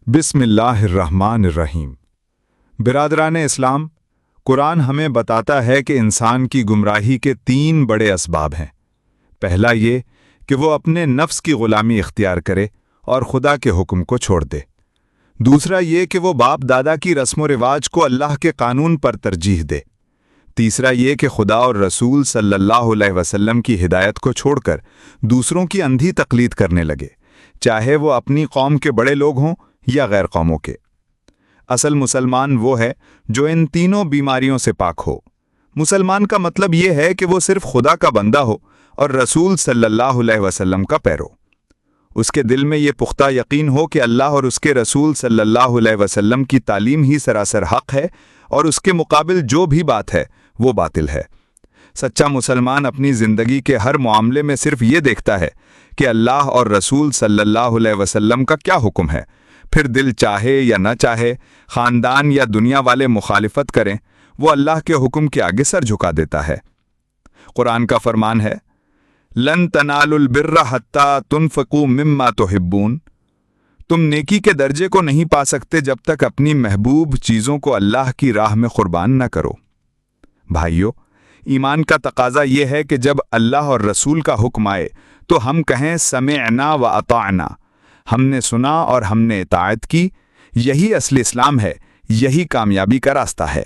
بسم اللہ الرحمن الرحیم۔ برادران اسلام، قرآن ہمیں بتاتا ہے کہ انسان کی گمراہی کے 3 بڑے اسباب ہیں۔ پہلا یہ کہ وہ اپنے نفس کی غلامی اختیار کرے اور خدا کے حکم کو چھوڑ دے۔ دوسرا یہ کہ وہ باپ دادا کی رسم و رواج کو اللہ کے قانون پر ترجیح دے۔ تیسرا یہ کہ خدا اور رسول صلی اللہ علیہ وسلم کی ہدایت کو چھوڑ کر دوسروں کی اندھی تقلید کرنے لگے، چاہے وہ اپنی قوم کے بڑے لوگ ہوں یا غیر قوموں کے۔ اصل مسلمان وہ ہے جو ان تینوں بیماریوں سے پاک ہو۔ مسلمان کا مطلب یہ ہے کہ وہ صرف خدا کا بندہ ہو اور رسول صلی اللہ علیہ وسلم کا پیرو۔ اس کے دل میں یہ پختہ یقین ہو کہ اللہ اور اس کے رسول صلی اللہ علیہ وسلم کی تعلیم ہی سراسر حق ہے اور اس کے مقابل جو بھی بات ہے وہ باطل ہے۔ سچا مسلمان اپنی زندگی کے ہر معاملے میں صرف یہ دیکھتا ہے کہ اللہ اور رسول صلی اللہ علیہ وسلم کا کیا حکم ہے، پھر دل چاہے یا نہ چاہے، خاندان یا دنیا والے مخالفت کریں، وہ اللہ کے حکم کے آگے سر جھکا دیتا ہے۔ قرآن کا فرمان ہے، لن تنالوا البر حتی تنفقوا مما تحبون۔ تم نیکی کے درجے کو نہیں پا سکتے جب تک اپنی محبوب چیزوں کو اللہ کی راہ میں قربان نہ کرو۔ بھائیو، ایمان کا تقاضا یہ ہے کہ جب اللہ اور رسول کا حکم آئے تو ہم کہیں سمعنا و اطعنا، ہم نے سنا اور ہم نے اطاعت کی۔ یہی اصل اسلام ہے، یہی کامیابی کا راستہ ہے۔